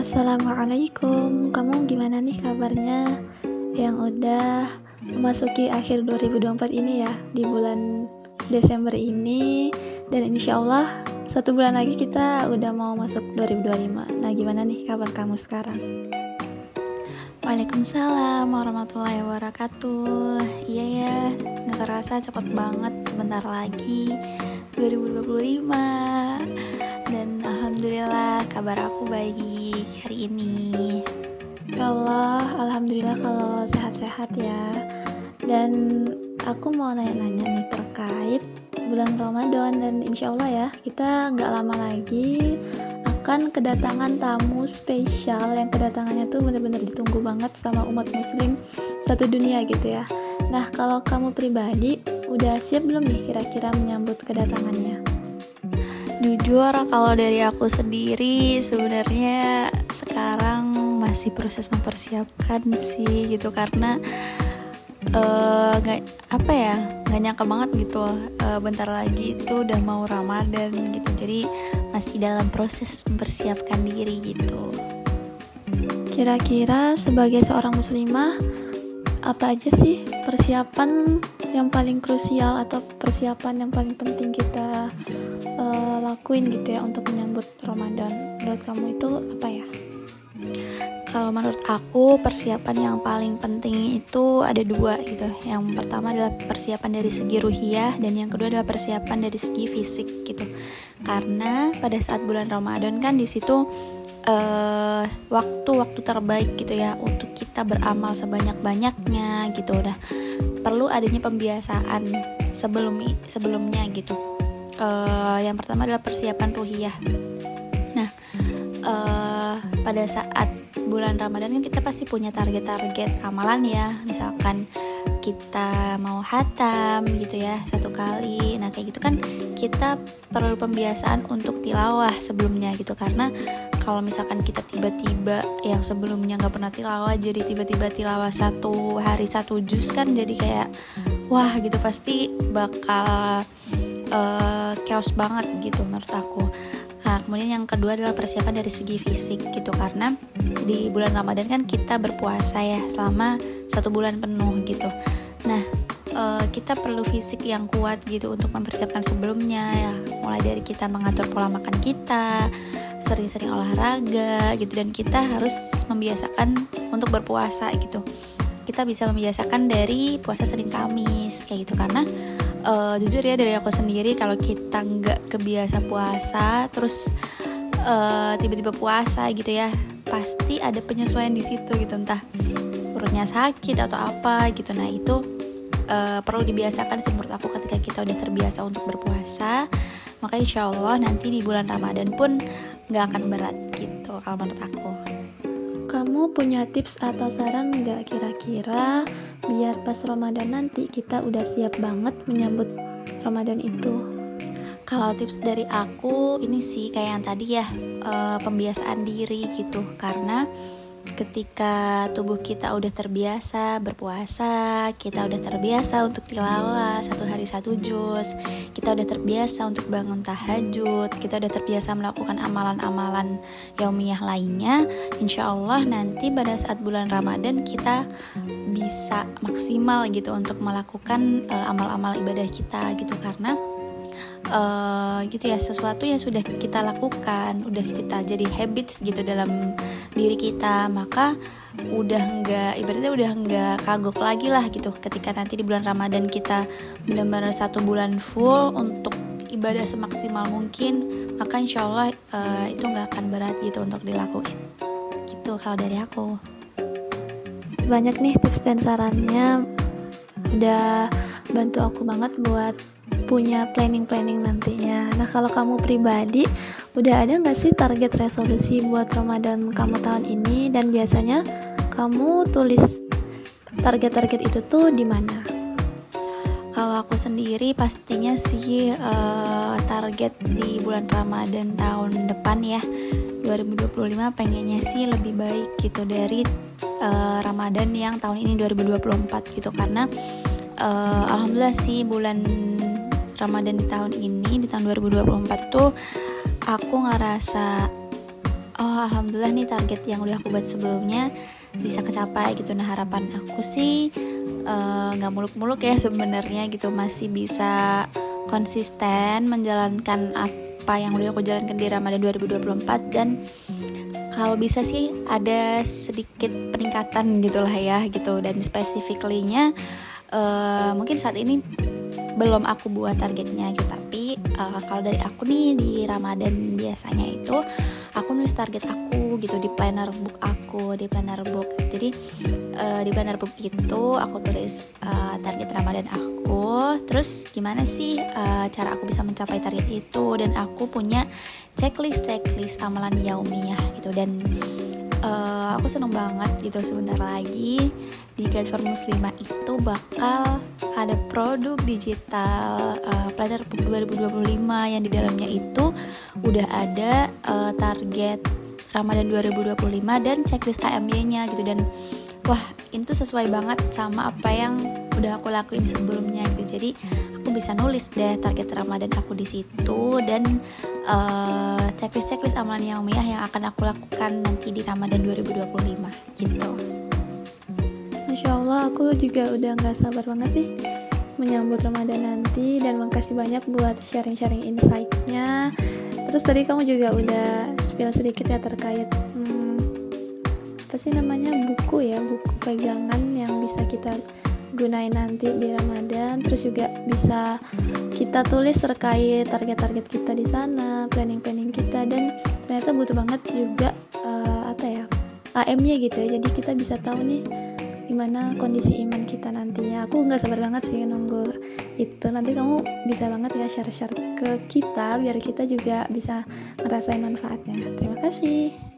Assalamualaikum, kamu gimana nih kabarnya? Yang udah memasuki akhir 2024 ini ya, di bulan Desember ini. Dan insya Allah 1 bulan lagi kita udah mau masuk 2025. Nah gimana nih kabar kamu sekarang? Waalaikumsalam warahmatullahi wabarakatuh. Iya ya, gak kerasa cepet banget, sebentar lagi 2025. Dan alhamdulillah kabar aku baik hari ini. Ya Allah, alhamdulillah kalau sehat-sehat ya. Dan aku mau nanya-nanya nih terkait bulan Ramadan. Dan insya Allah ya, kita gak lama lagi akan kedatangan tamu spesial yang kedatangannya tuh bener-bener ditunggu banget sama umat muslim satu dunia gitu ya. Nah kalau kamu pribadi udah siap belum nih kira-kira menyambut kedatangannya? Jujur kalau dari aku sendiri sebenarnya sekarang masih proses mempersiapkan sih gitu, karena nggak nyangka banget gitu, bentar lagi itu udah mau Ramadan gitu, jadi masih dalam proses mempersiapkan diri gitu. Kira-kira sebagai seorang muslimah apa aja sih persiapan yang paling krusial atau persiapan yang paling penting kita lakuin gitu ya untuk menyambut Ramadan? Menurut kamu itu apa ya? Kalau menurut aku persiapan yang paling penting itu ada dua gitu. Yang pertama adalah persiapan dari segi ruhiyah, dan yang kedua adalah persiapan dari segi fisik gitu. Karena pada saat bulan Ramadan kan di situ waktu-waktu terbaik gitu ya untuk kita beramal sebanyak-banyaknya gitu. Udah perlu adanya pembiasaan sebelumnya gitu. Yang pertama adalah persiapan ruhiyah. Nah, pada saat bulan Ramadan kan kita pasti punya target-target amalan ya. Misalkan kita mau khatam gitu ya 1 kali. Nah kayak gitu kan kita perlu pembiasaan untuk tilawah sebelumnya gitu. Karena kalau misalkan kita tiba-tiba yang sebelumnya gak pernah tilawah, jadi tiba-tiba tilawah 1 hari 1 juz kan jadi kayak wah gitu, pasti bakal chaos banget gitu menurut aku. Nah, kemudian yang kedua adalah persiapan dari segi fisik gitu, karena di bulan Ramadan kan kita berpuasa ya selama 1 bulan penuh gitu. Nah, kita perlu fisik yang kuat gitu untuk mempersiapkan sebelumnya ya, mulai dari kita mengatur pola makan kita, sering-sering olahraga gitu, dan kita harus membiasakan untuk berpuasa gitu. Kita bisa membiasakan dari puasa Senin Kamis kayak gitu, karena jujur ya dari aku sendiri, kalau kita nggak kebiasa puasa terus tiba-tiba puasa gitu ya, pasti ada penyesuaian di situ gitu, entah perutnya sakit atau apa gitu. Nah itu perlu dibiasakan sih menurut aku. Ketika kita udah terbiasa untuk berpuasa, maka insya Allah nanti di bulan Ramadan pun nggak akan berat gitu kalau menurut aku. Kamu punya tips atau saran nggak kira-kira biar pas Ramadan nanti kita udah siap banget menyambut Ramadan itu? Kalau tips dari aku ini sih kayak yang tadi ya, pembiasaan diri gitu. Karena ketika tubuh kita udah terbiasa berpuasa, kita udah terbiasa untuk tilawah 1 hari 1 juz, kita udah terbiasa untuk bangun tahajud, kita udah terbiasa melakukan amalan-amalan yaumiyah lainnya, insya Allah nanti pada saat bulan Ramadan kita bisa maksimal gitu untuk melakukan amal-amal ibadah kita gitu. Karena gitu ya, sesuatu yang sudah kita lakukan, udah kita jadi habits gitu dalam diri kita, maka ibaratnya udah nggak kagok lagi lah gitu. Ketika nanti di bulan Ramadan kita benar-benar 1 bulan full untuk ibadah semaksimal mungkin, maka insya Allah itu nggak akan berat gitu untuk dilakuin gitu kalau dari aku. Banyak nih tips dan sarannya, udah bantu aku banget buat punya planning nantinya. Nah kalau kamu pribadi udah ada gak sih target resolusi buat Ramadan kamu tahun ini, dan biasanya kamu tulis target-target itu tuh di mana? Kalau aku sendiri pastinya sih target di bulan Ramadan tahun depan ya 2025 pengennya sih lebih baik gitu dari Ramadan yang tahun ini 2024 gitu. Karena alhamdulillah sih bulan Ramadan di tahun ini, di tahun 2024 tuh aku ngerasa oh alhamdulillah nih target yang udah aku buat sebelumnya bisa kecapai gitu. Nah harapan aku sih nggak muluk-muluk ya sebenarnya gitu, masih bisa konsisten menjalankan apa yang udah aku jalankan di Ramadan 2024, dan kalau bisa sih ada sedikit peningkatan gitulah ya gitu. Dan specifically-nya mungkin saat ini belum aku buat targetnya gitu, tapi kalau dari aku nih di Ramadan biasanya itu aku nulis target aku gitu di planner book aku, di planner book. Jadi di planner book itu aku tulis target Ramadan aku, terus gimana sih cara aku bisa mencapai target itu, dan aku punya checklist amalan yaumiyah gitu. Dan aku seneng banget gitu, sebentar lagi di Guide for Muslimah itu bakal ada produk digital Planner Book 2025 yang di dalamnya itu udah ada target Ramadan 2025 dan checklist AMY-nya gitu. Dan wah, itu sesuai banget sama apa yang udah aku lakuin sebelumnya gitu. Jadi aku bisa nulis deh target Ramadan aku di situ, dan checklist amalan yaumiyah yang akan aku lakukan nanti di Ramadan 2025 gitu. Masya Allah, aku juga udah gak sabar banget nih menyambut Ramadan nanti, dan makasih banyak buat sharing-sharing insight-nya. Terus tadi kamu juga udah spill sedikit ya terkait apa sih namanya, buku pegangan yang bisa kita gunain nanti di Ramadan. Terus juga bisa kita tulis terkait target-target kita di sana, planning kita, dan ternyata butuh banget juga AM-nya gitu ya. Jadi kita bisa tahu nih gimana kondisi iman kita nantinya. Aku nggak sabar banget sih nunggu itu. Nanti kamu bisa banget ya share ke kita biar kita juga bisa ngerasain manfaatnya. Terima kasih.